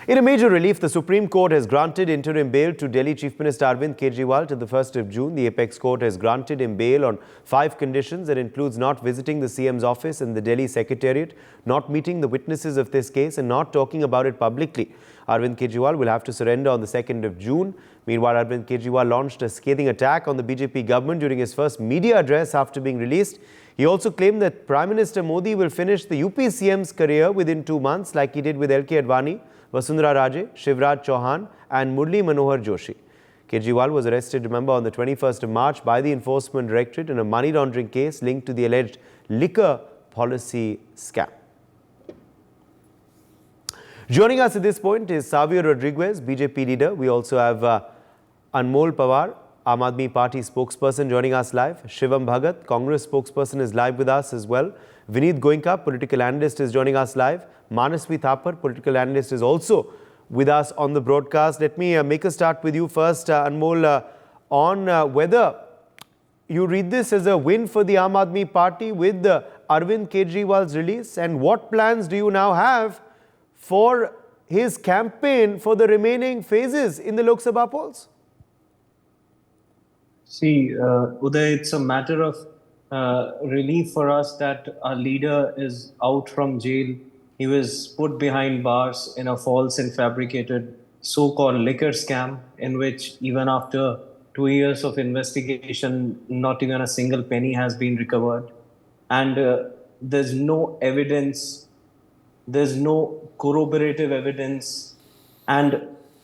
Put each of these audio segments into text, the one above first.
In a major relief, the Supreme Court has granted interim bail to Delhi Chief Minister Arvind Kejriwal till the 1st of June. The Apex Court has granted him bail on 5 conditions that includes not visiting the CM's office and the Delhi Secretariat, not meeting the witnesses of this case and not talking about it publicly. Arvind Kejriwal will have to surrender on the 2nd of June. Meanwhile, Arvind Kejriwal launched a scathing attack on the BJP government during his first media address after being released. He also claimed that Prime Minister Modi will finish the UP CM's career within 2 months like he did with LK Advani, Vasundhara Raje, Shivraj Chauhan and Murli Manohar Joshi. Kejriwal was arrested, remember, on the 21st of March by the Enforcement Directorate in a money laundering case linked to the alleged liquor policy scam. Joining us at this point is Savio Rodriguez, BJP leader. We also have Anmol Pawar, Aam Aadmi Party spokesperson, joining us live. Shivam Bhagat, Congress spokesperson, is live with us as well. Vineet Goenka, political analyst, is joining us live. Manasvi Thapar, political analyst, is also with us on the broadcast. Let me make a start with you first, Anmol, on whether you read this as a win for the Aam Aadmi Party with Arvind Kejriwal's release, and what plans do you now have for his campaign for the remaining phases in the Lok Sabha polls? See, Uday, it's a matter of relief for us that our leader is out from jail. He was put behind bars in a false and fabricated so-called liquor scam in which even after 2 years of investigation, not even a single penny has been recovered. And there's no evidence, there's no corroborative evidence. And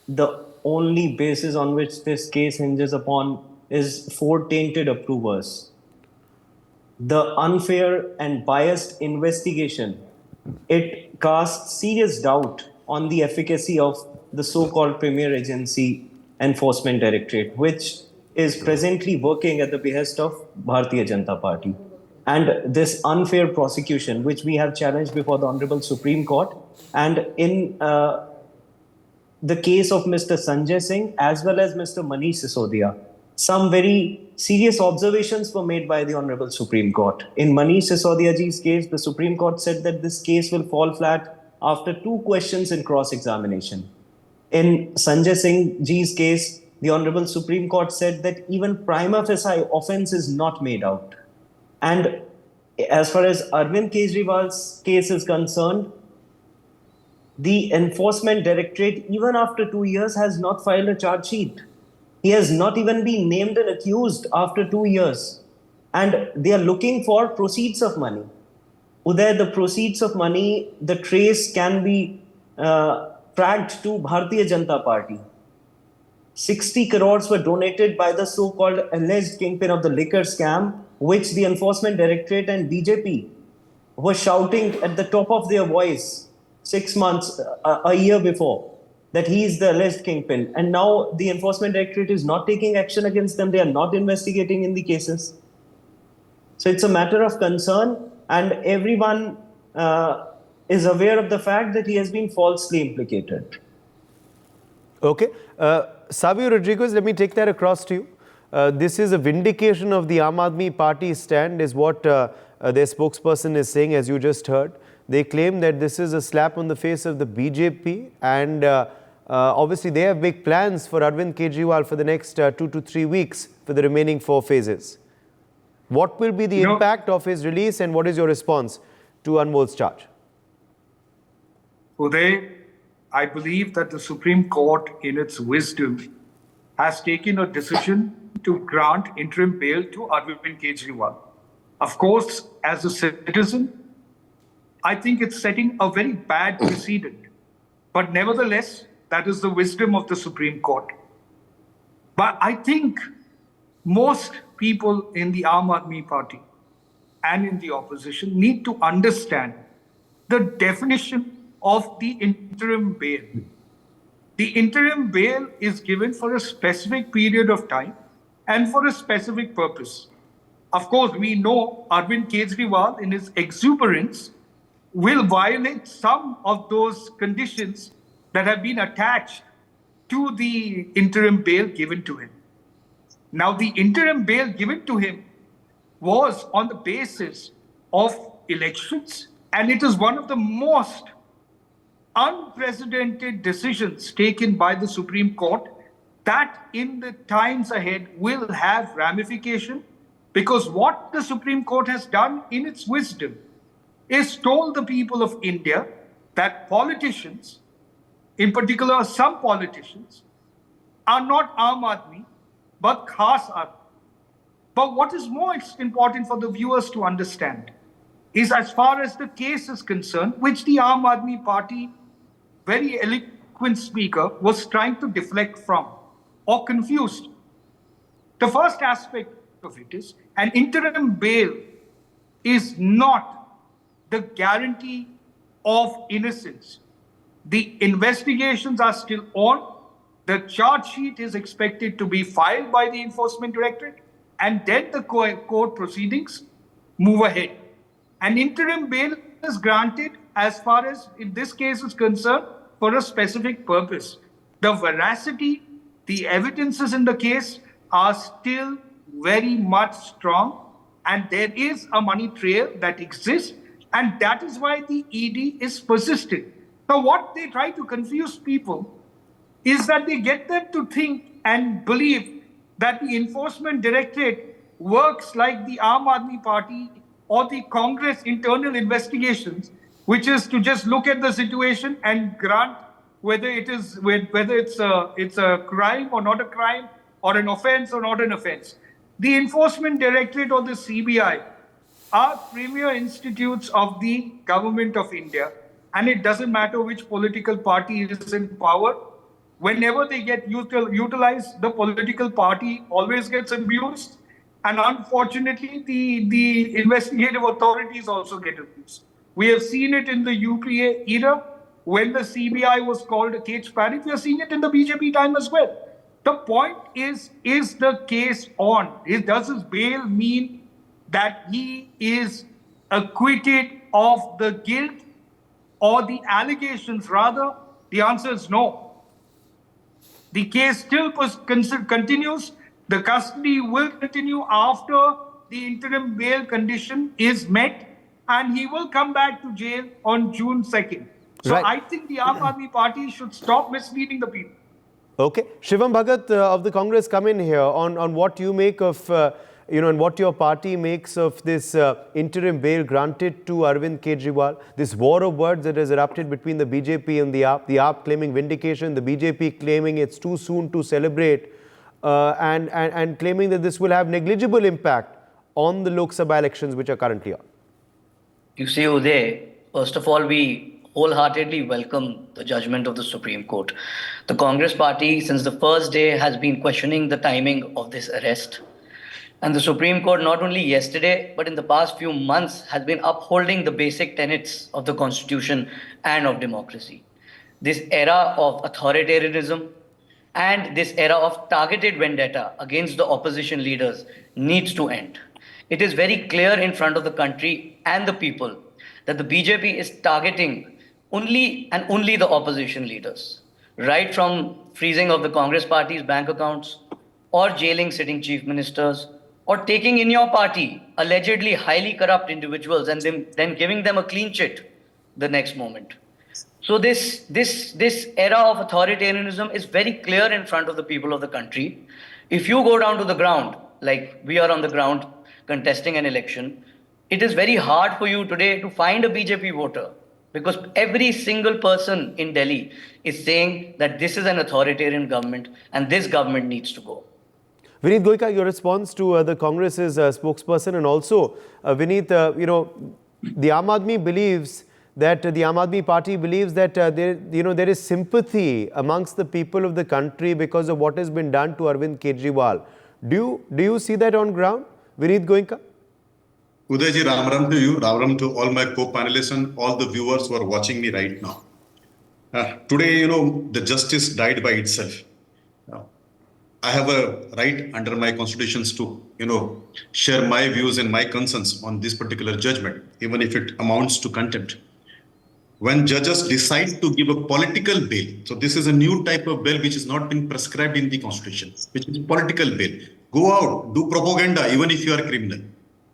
the only basis on which this case hinges upon is 4 tainted approvers. The unfair and biased investigation, it casts serious doubt on the efficacy of the so-called Premier Agency Enforcement Directorate, which is presently working at the behest of Bharatiya Janata Party. And this unfair prosecution, which we have challenged before the Honorable Supreme Court, and in the case of Mr. Sanjay Singh as well as Mr. Manish Sisodia, some very serious observations were made by the Honorable Supreme Court. In Manish Sisodia ji's case, the Supreme Court said that this case will fall flat after 2 questions in cross-examination. In Sanjay Singh ji's case, the Honorable Supreme Court said that even prima facie offense is not made out. And as far as Arvind Kejriwal's case is concerned, the Enforcement Directorate, even after 2 years, has not filed a charge sheet. He has not even been named and accused after 2 years. And they are looking for proceeds of money. Uday, the proceeds of money, the trace can be tracked to Bharatiya Janata Party. 60 crores were donated by the so-called alleged kingpin of the liquor scam, which the Enforcement Directorate and BJP were shouting at the top of their voice 6 months, a year before, that he is the alleged kingpin. And now the Enforcement Directorate is not taking action against them. They are not investigating in the cases. So it's a matter of concern, and everyone is aware of the fact that he has been falsely implicated. Okay. Savio Rodriguez, let me take that across to you. This is a vindication of the Aam Aadmi Party stand, is what their spokesperson is saying, as you just heard. They claim that this is a slap on the face of the BJP, and obviously they have big plans for Arvind Kejriwal for the next 2 to 3 weeks for the remaining 4 phases. What will be the impact of his release, and what is your response to Anmol's charge? Uday, I believe that the Supreme Court, in its wisdom, has taken a decision to grant interim bail to Arvind Kejriwal. Of course, as a citizen, I think it's setting a very bad precedent. But nevertheless, that is the wisdom of the Supreme Court. But I think most people in the Aam Aadmi Party and in the opposition need to understand the definition of the interim bail. The interim bail is given for a specific period of time and for a specific purpose. Of course, we know Arvind Kejriwal, in his exuberance, will violate some of those conditions that have been attached to the interim bail given to him. Now, the interim bail given to him was on the basis of elections, and it is one of the most unprecedented decisions taken by the Supreme Court that in the times ahead will have ramification, because what the Supreme Court has done in its wisdom is told the people of India that politicians, in particular some politicians, are not Aam Aadmi, but Khas Aadmi. But what is more important for the viewers to understand is, as far as the case is concerned, which the Aam Aadmi Party, very eloquent speaker, was trying to deflect from or confused. The first aspect of it is an interim bail is not the guarantee of innocence. The investigations are still on. The charge sheet is expected to be filed by the Enforcement Directorate, and then the court proceedings move ahead. An interim bail is granted, as far as in this case is concerned, for a specific purpose. The veracity, the evidences in the case are still very much strong, and there is a money trail that exists, and that is why the ED is persistent. Now, what they try to confuse people is that they get them to think and believe that the Enforcement Directorate works like the Aam Aadmi Party or the Congress internal investigations, which is to just look at the situation and grant whether it's a crime or not a crime, or an offense or not an offense. The Enforcement Directorate or the CBI are premier institutes of the government of India, and it doesn't matter which political party is in power. Whenever they get utilized, the political party always gets abused, and unfortunately, the investigative authorities also get abused. We have seen it in the UPA era when the CBI was called a cage parrot. We are seeing it in the BJP time as well. The point is the case on? Does his bail mean that he is acquitted of the guilt or the allegations? Rather, the answer is no. The case still continues. The custody will continue after the interim bail condition is met, and he will come back to jail on June 2nd. So Right. I think the Aam Aadmi Party should stop misleading the people. Okay. Shivam Bhagat of the Congress, come in here on what you make of, and what your party makes of this interim bail granted to Arvind Kejriwal, this war of words that has erupted between the BJP and the AAP claiming vindication, the BJP claiming it's too soon to celebrate, and claiming that this will have negligible impact on the Lok Sabha elections which are currently on. You see, Uday, first of all, we wholeheartedly welcome the judgment of the Supreme Court. The Congress party, since the first day, has been questioning the timing of this arrest. And the Supreme Court, not only yesterday, but in the past few months, has been upholding the basic tenets of the Constitution and of democracy. This era of authoritarianism and this era of targeted vendetta against the opposition leaders needs to end. It is very clear in front of the country and the people that the BJP is targeting only the opposition leaders, right from freezing of the Congress party's bank accounts, or jailing sitting chief ministers, or taking in your party allegedly highly corrupt individuals and then giving them a clean chit the next moment. So this era of authoritarianism is very clear in front of the people of the country. If you go down to the ground, like we are on the ground contesting an election, it is very hard for you today to find a BJP voter, because every single person in Delhi is saying that this is an authoritarian government and this government needs to go. Vineet Goenka, your response to the Congress's spokesperson, and also Vineet, the Aam Aadmi believes that the Aam Aadmi Party believes that there is sympathy amongst the people of the country because of what has been done to Arvind Kejriwal. Do you see that on ground, Vineet Goenka? Udayji, Ram Ram to you, Ram Ram to all my co-panelists and all the viewers who are watching me right now. Today, the justice died by itself. I have a right under my constitutions to, share my views and my concerns on this particular judgment, even if it amounts to contempt. When judges decide to give a political bail, so this is a new type of bail which has not been prescribed in the constitution, which is political bail. Go out, do propaganda, even if you are a criminal.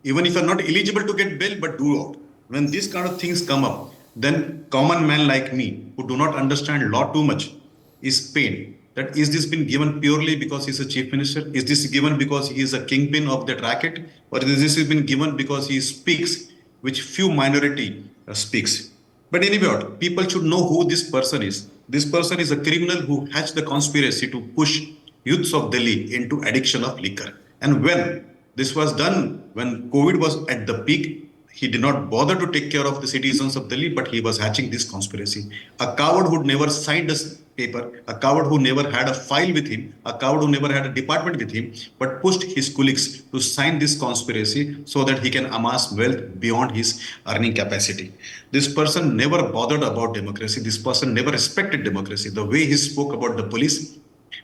Even if you are not eligible to get bail, but do out. When these kind of things come up, then common man like me, who do not understand law too much, is pained. That is this been given purely because he's a chief minister? Is this given because he is a kingpin of that racket? Or is this been given because he speaks, which few minority speaks? But anyway, people should know who this person is. This person is a criminal who hatched the conspiracy to push youths of Delhi into addiction of liquor. And when this was done, when COVID was at the peak, he did not bother to take care of the citizens of Delhi, but he was hatching this conspiracy. A coward who never signed a paper, a coward who never had a file with him, a coward who never had a department with him, but pushed his colleagues to sign this conspiracy so that he can amass wealth beyond his earning capacity. This person never bothered about democracy. This person never respected democracy. The way he spoke about the police,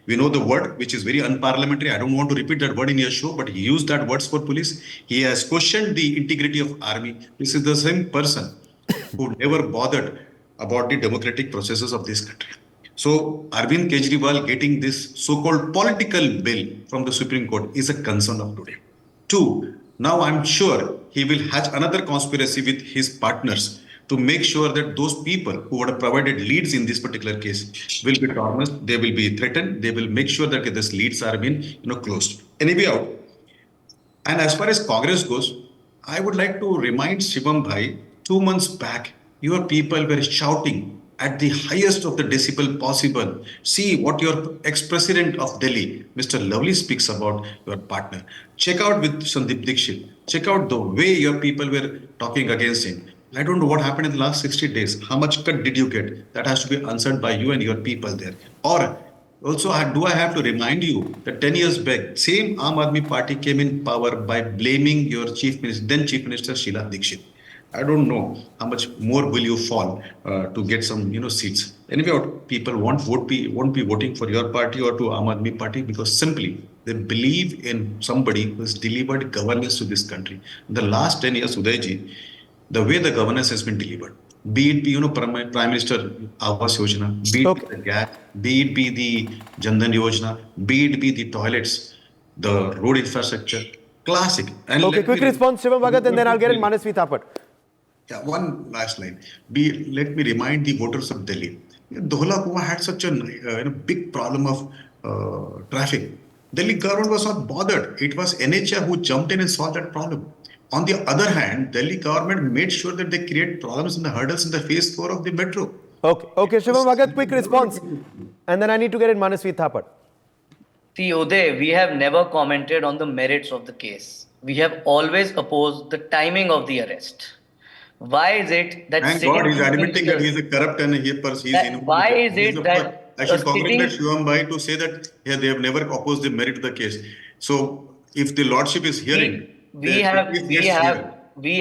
we know the word, which is very unparliamentary. I don't want to repeat that word in your show, but he used that words for police. He has questioned the integrity of army. This is the same person who never bothered about the democratic processes of this country. So Arvind Kejriwal getting this so-called political bill from the Supreme Court is a concern of today. Two, now I'm sure he will hatch another conspiracy with his partners to make sure that those people who would have provided leads in this particular case will be tarnished, they will be threatened, they will make sure that these leads are being closed. Anyhow, and as far as Congress goes, I would like to remind Shivam Bhai, 2 months back, your people were shouting at the highest of the decibel possible. See what your ex-president of Delhi, Mr. Lovely, speaks about your partner. Check out with Sandeep Dixit. Check out the way your people were talking against him. I don't know what happened in the last 60 days. How much cut did you get? That has to be answered by you and your people there. Or also, do I have to remind you that 10 years back, same Aam Aadmi Party came in power by blaming your then Chief Minister Sheila Dikshit. I don't know how much more will you fall to get some seats. Anyway, people won't be voting for your party or to Aam Aadmi Party because simply they believe in somebody who has delivered governance to this country. In the last 10 years, Udayji, the way the governance has been delivered, be it be Prime Minister Awas Yojana, be it be the gas, be it be the Jandan Yojana, be it be the toilets, the road infrastructure, classic. And okay, quick response, Shivam Bhagat, and then I'll get in Manasvi Thapar. Yeah, one last line. Let me remind the voters of Delhi. Dohla Kuwa had such a big problem of traffic. Delhi government was not bothered. It was NHA who jumped in and solved that problem. On the other hand, Delhi government made sure that they create problems in the hurdles in the phase 4 of the metro. Okay, Shivam Bhagat, quick response. And then I need to get in Manasvi Thapar. See, Uday, we have never commented on the merits of the case. We have always opposed the timing of the arrest. Why is it that... Thank God he's admitting that he is a corrupt and he's why is it that... I should congratulate Shivam Bhai to say that they have never opposed the merit of the case. So if the Lordship is hearing... We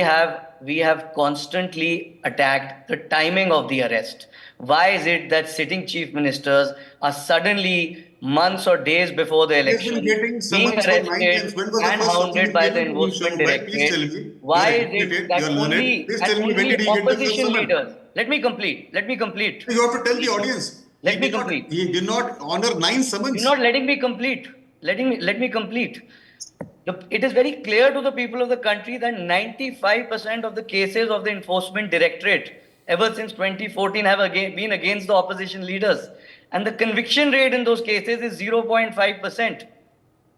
have constantly attacked the timing of the arrest. Why is it that sitting chief ministers are suddenly months or days before the election being arrested and hounded by the enforcement directorate? Why is it that only opposition leaders... Let me complete. You have to tell the audience. Let me complete. He did not honor 9 summons. You're not letting me complete. Let me complete. It is very clear to the people of the country that 95% of the cases of the enforcement directorate ever since 2014 have been against the opposition leaders. And the conviction rate in those cases is 0.5%.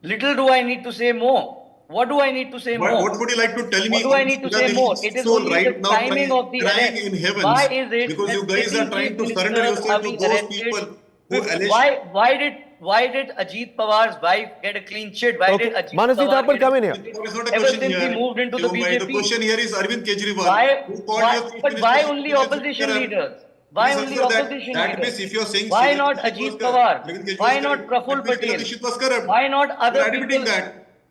Little do I need to say more. What do I need to say more? What would you like to tell me? What do I need to say more? It is only the timing of the arrest. In heavens, why is it because you guys are trying to surrender yourself to those people who allege... Why did Ajit Pawar's wife get a clean sheet? Why did Ajit Manasvi Pawar Thapar come in here? Ever since he moved into the BJP? The question here is Arvind Kejriwal. Why only opposition leaders? Why only opposition leaders? If you're saying why not Ajit Pawar? Why not Praful Patel? Why not other people?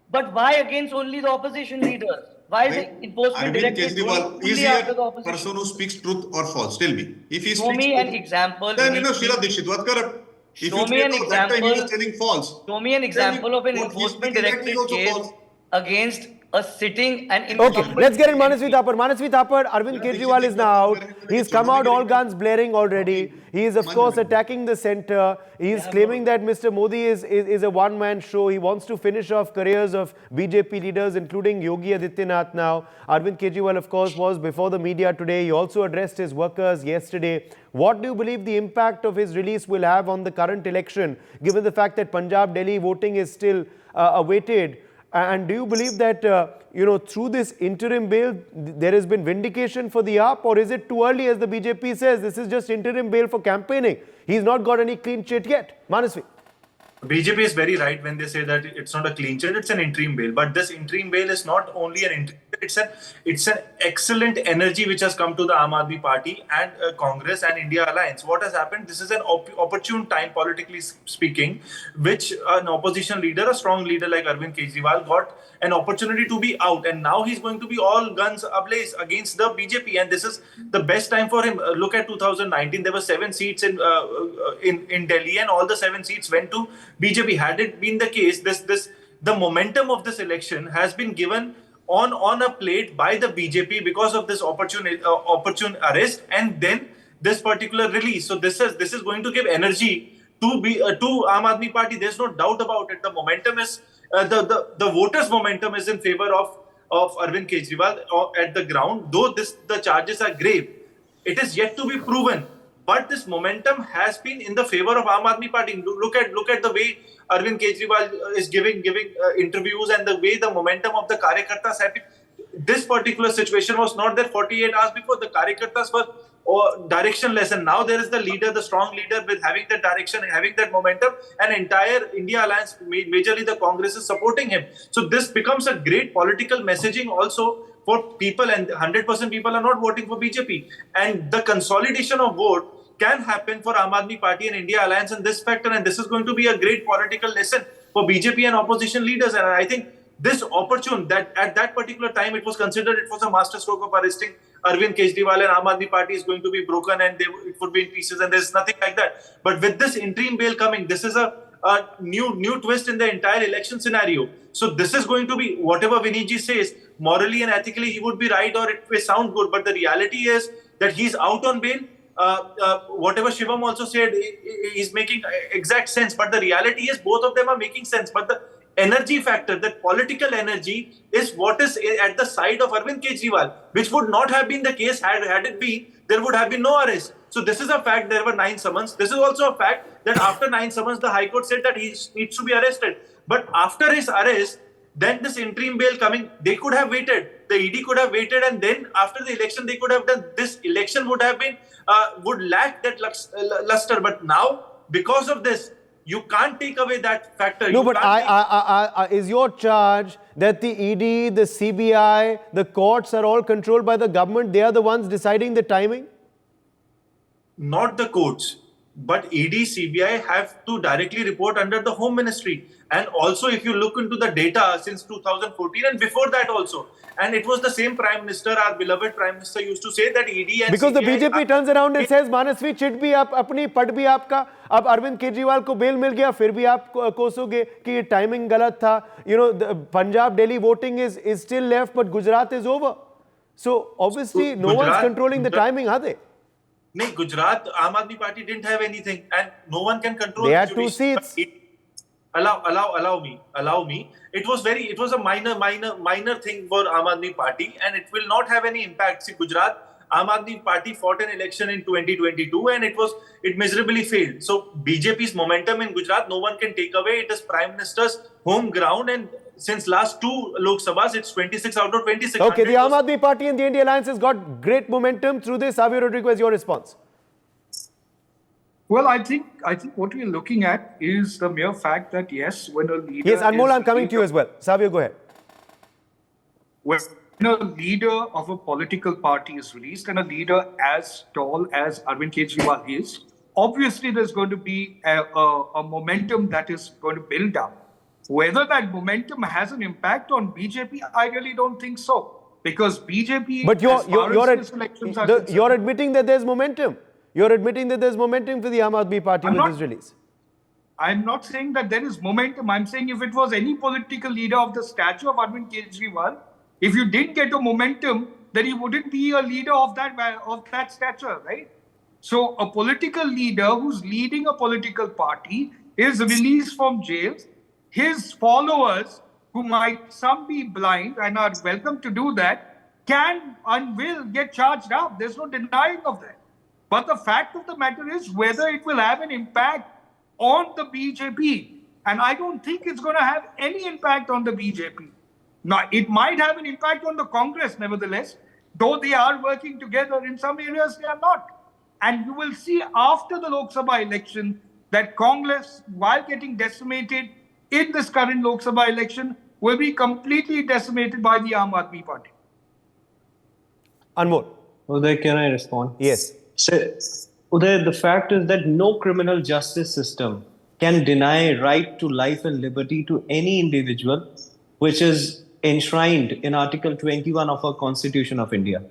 But why against only the opposition leaders? Why is the enforcement directorate only after the opposition? Person who speaks truth or false? Tell me. If he show me an example. Then Sheila Dikshit was corrupt. Show me an example. He was telling false. Show me an example of an enforcement directorate case against a sitting and Okay, incumbent. let's get in Manasvi Thapar. Manasvi Thapar, Arvind Kejriwal is now out. He's come out all guns blaring already. He is, of course, attacking the centre. He is claiming that Mr. Modi is a one-man show. He wants to finish off careers of BJP leaders, including Yogi Adityanath now. Arvind Kejriwal, of course, was before the media today. He also addressed his workers yesterday. What do you believe the impact of his release will have on the current election, given the fact that Punjab, Delhi voting is still awaited? And do you believe that, through this interim bail, there has been vindication for the AAP, or is it too early, as the BJP says, this is just interim bail for campaigning? He's not got any clean chit yet. Manasvi. BJP is very right when they say that it's not a clean chit, it's an interim bail. But this interim bail is not only an interim, it's an excellent energy which has come to the Aam Aadmi Party and Congress and India Alliance. What has happened? This is an opportune time, politically speaking, which an opposition leader, a strong leader like Arvind Kejriwal, got an opportunity to be out, and now he's going to be all guns ablaze against the BJP, and this is the best time for him. Look at 2019, there were 7 seats in Delhi, and all the 7 seats went to BJP. Had it been the case, the momentum of this election has been given on a plate by the BJP because of this opportune arrest and then this particular release. So this is going to give energy to Aam Aadmi Party. There's no doubt about it. The momentum is the voters' momentum is in favor of Arvind Kejriwal at the ground. Though the charges are grave, it is yet to be proven. But this momentum has been in the favor of Aam Aadmi Party. Look at the way Arvind Kejriwal is giving interviews and the way the momentum of the Karyakartas have been. This particular situation was not there 48 hours before. The Karyakartas were directionless, and now there is the leader, the strong leader, with having that direction and having that momentum, and entire India Alliance, majorly the Congress, is supporting him. So this becomes a great political messaging also for people, and 100% people are not voting for BJP. And the consolidation of vote can happen for Aam Aadmi Party and India Alliance in this factor, and this is going to be a great political lesson for BJP and opposition leaders. And I think this opportune, that at that particular time it was considered it was a masterstroke of arresting Arvind Kejriwal, and Aam Aadmi Party is going to be broken and it would be in pieces, and there's nothing like that. But with this interim bail coming, this is a new twist in the entire election scenario. So this is going to be, whatever Viniji says, morally and ethically he would be right, or it may sound good, but the reality is that he's out on bail. Whatever Shivam also said is making exact sense, but the reality is both of them are making sense. But the energy factor, that political energy, is what is at the side of Arvind Kejriwal, which would not have been the case had it been, there would have been no arrest. So this is a fact, there were 9 summons. This is also a fact that after 9 summons, the High Court said that he needs to be arrested. But after his arrest, then this interim bail coming, they could have waited. The ED could have waited, and then after the election, they could have done. This election would have been, would lack that luster. But now, because of this, you can't take away that factor. No, but is your charge that the ED, the CBI, the courts are all controlled by the government? They are the ones deciding the timing? Not the courts, but ED, CBI have to directly report under the Home Ministry. And also, if you look into the data since 2014 and before that also, and it was the same Prime Minister, our beloved Prime Minister, used to say that ED and because CBI, the BJP turns around and says, Manasvi, chit bhi aap apni, pat bhi aapka. Ab Arvind Kejriwal ko bail mil gaya, fir bhi aap kosoge ki ye timing galat tha. The Punjab, Delhi voting is still left, but Gujarat is over. So obviously, no one's controlling the timing, are they? No, Gujarat, Aam Aadmi Party didn't have anything, and no one can control. They had 2 seats. Allow me. It was a minor thing for Aam Aadmi Party, and it will not have any impact. See, Gujarat, Aam Aadmi Party fought an election in 2022, and it miserably failed. So BJP's momentum in Gujarat, no one can take away. It is Prime Minister's home ground, and since last 2 Lok Sabhas, it's 26 out of 26. Okay, the Aam Aadmi Party and the India Alliance has got great momentum through this. Savio Rodrigo, is your response? Well, I think what we're looking at is the mere fact that, yes, when a leader... Yes, Anmol, I'm coming to you as well. Savio, go ahead. When a leader of a political party is released, and a leader as tall as Arvind Kejriwal is, obviously there's going to be a momentum that is going to build up. Whether that momentum has an impact on BJP, I really don't think so. Because BJP... But you're admitting that there's momentum. You're admitting that there's momentum for the Aam Aadmi Party with this release. I'm not saying that there is momentum. I'm saying if it was any political leader of the stature of Arvind Kejriwal, If you didn't get a momentum, then he wouldn't be a leader of that stature, right? So a political leader who's leading a political party is released from jail. His followers, who might some be blind and are welcome to do that, can and will get charged up. There's no denying of that. But the fact of the matter is whether it will have an impact on the BJP. And I don't think it's going to have any impact on the BJP. Now, it might have an impact on the Congress, nevertheless, though they are working together. In some areas, they are not. And you will see after the Lok Sabha election that Congress, while getting decimated in this current Lok Sabha election, will be completely decimated by the Aam Aadmi Party. Anmol. Uday, can I respond? Yes. So, Uday, the fact is that no criminal justice system can deny right to life and liberty to any individual, which is enshrined in Article 21 of our Constitution of India.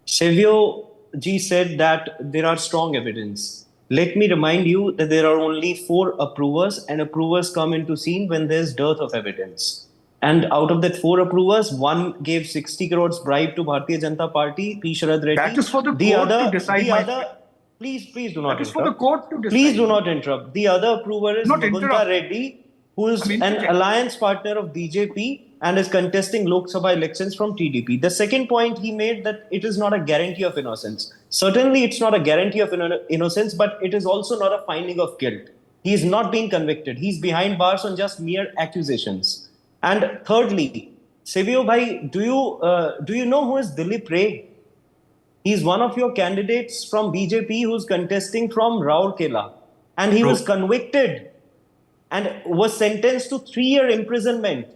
Savio ji said that there are strong evidence. Let me remind you that there are only 4 approvers, and approvers come into scene when there's dearth of evidence. And out of that 4 approvers, one gave 60 crores bribe to Bharatiya Janata Party, P. Sharad Reddy. That is for the court to decide. Please do not interrupt. That is for the court to decide. Please do not interrupt. The other approver is Mugunta Reddy, who is an alliance partner of BJP and is contesting Lok Sabha elections from TDP. The second point he made that it is not a guarantee of innocence. Certainly, it's not a guarantee of innocence, but it is also not a finding of guilt. He is not being convicted. He's behind bars on just mere accusations. And thirdly, Savio bhai, do you know who is Dilip Ray? He's one of your candidates from BJP who's contesting from Rourkela. And he was convicted and was sentenced to 3-year imprisonment.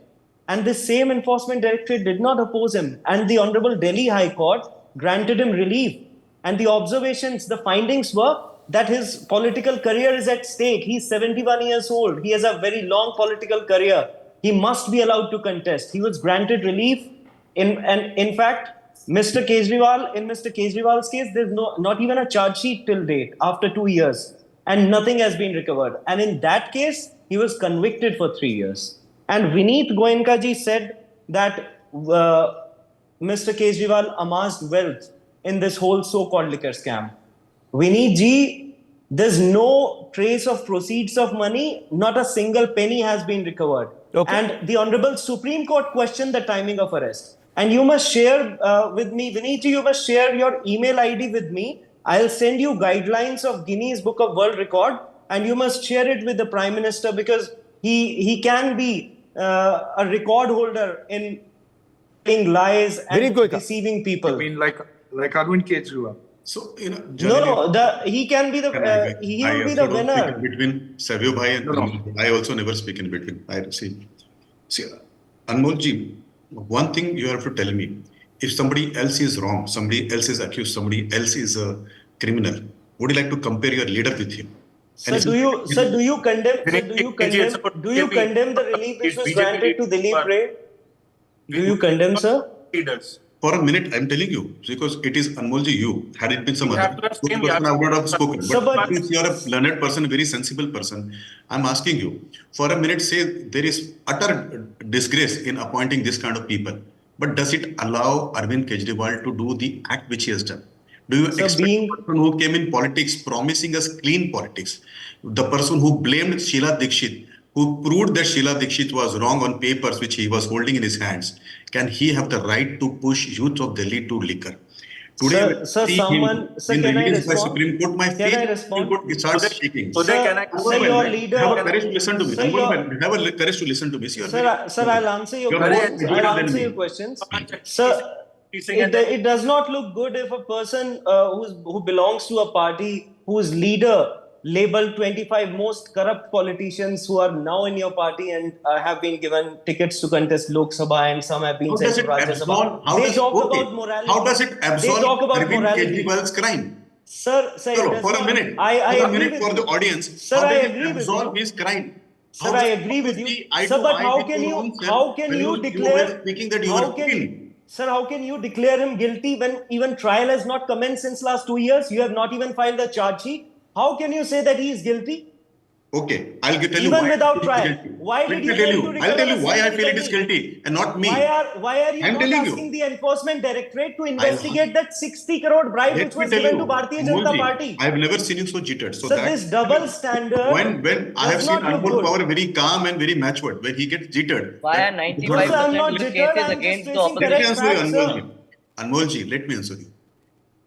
And the same enforcement directorate did not oppose him. And the Honorable Delhi High Court granted him relief. And the observations, the findings were that his political career is at stake. He's 71 years old. He has a very long political career. He must be allowed to contest. He was granted relief. In fact, Mr. Kejriwal's case, there's not even a charge sheet till date after 2 years. And nothing has been recovered. And in that case, he was convicted for 3 years. And Vineet Goenka ji said that Mr. Kejriwal amassed wealth in this whole so-called liquor scam. Vineet ji, there's no trace of proceeds of money. Not a single penny has been recovered. Okay. And the Honorable Supreme Court questioned the timing of arrest. And you must share with me, Vineet ji, you must share your email ID with me. I'll send you guidelines of Guinness Book of World Record, and you must share it with the Prime Minister because he can be a record holder in telling lies and deceiving people. I mean, like Arvind Kejriwal. So, he can be the he will be the winner. Between Savio bhai and I also never speak in between. I see, Anmol ji, one thing you have to tell me: if somebody else is wrong, somebody else is accused, somebody else is a criminal, would you like to compare your leader with him? Do you condemn the relief which was granted to Dilip Ray? Do you condemn, sir? Leaders. For a minute, I'm telling you, because it is Anmolji, you. Had it been some other person, I would not have spoken. But if you are a learned person, a very sensible person, I'm asking you, for a minute, say there is utter disgrace in appointing this kind of people. But does it allow Arvind Kejriwal to do the act which he has done? Do you expect the person who came in politics promising us clean politics, the person who blamed Sheila Dikshit, who proved that Sheila Dikshit was wrong on papers which he was holding in his hands, can he have the right to push youth of Delhi to liquor? Today, can I respond? Supreme Court, my faith Supreme Court starts shaking. Sir, your leader, have courage to listen to me. Have courage to listen to me. Sir, I'll answer your questions. Sir, it does not look good if a person who belongs to a party whose leader labeled 25 most corrupt politicians who are now in your party and have been given tickets to contest Lok Sabha and some have been sent to Rajya Sabha. They talk about morality. How does it absolve Arvind Kejriwal's crime? Sir, for a minute. For the audience. Sir, I agree with you. His crime. Sir, I agree with you. Sir, but how can you declare Sir, how can you declare him guilty when even trial has not commenced since last 2 years? You have not even filed a charge sheet. How can you say that he is guilty? Okay, I'll tell you Even why. without I feel trial. guilty. Why Let did me he tell fail you. to I'll recover tell you the why I feel it significant is lead? guilty and not me. Why are you I'm not telling you. asking the enforcement directorate to investigate that 60 crore bribe Let which me was tell given you, to Bharatiya Janata Anmolji, Party? I've never seen you so jittered. So So that this double standard when I have does seen not look Anmol good. Power very calm and very matured, when he gets jittered. Why are No, sir, I'm 95% not of the jittered. cases I'm just against the facing Let me correct answer you, facts, Anmolji. sir. Anmolji, let me answer you.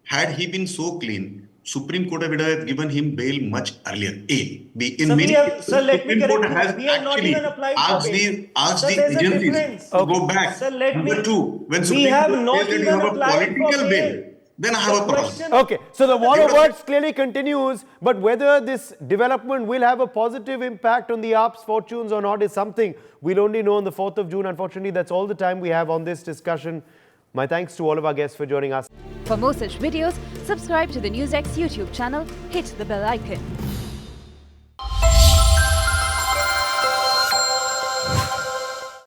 Had he been so clean, Supreme Court would have given him bail much earlier. A. B. In Sir, many cases, sir, let me Supreme Court correct you. has We have not even actually applied for asked bail. asked Sir, the there's a agencies difference. to go back. Sir, let Number me. two, when We Supreme have Court not says that you even have a applied for political bail, bail. then I The have a problem. question. Okay, so the Sir, war of words clearly continues, but whether this development will have a positive impact on the AAP's fortunes or not is something we'll only know on the 4th of June. Unfortunately, that's all the time we have on this discussion. My thanks to all of our guests for joining us. For more such videos, subscribe to the NewsX YouTube channel, hit the bell icon.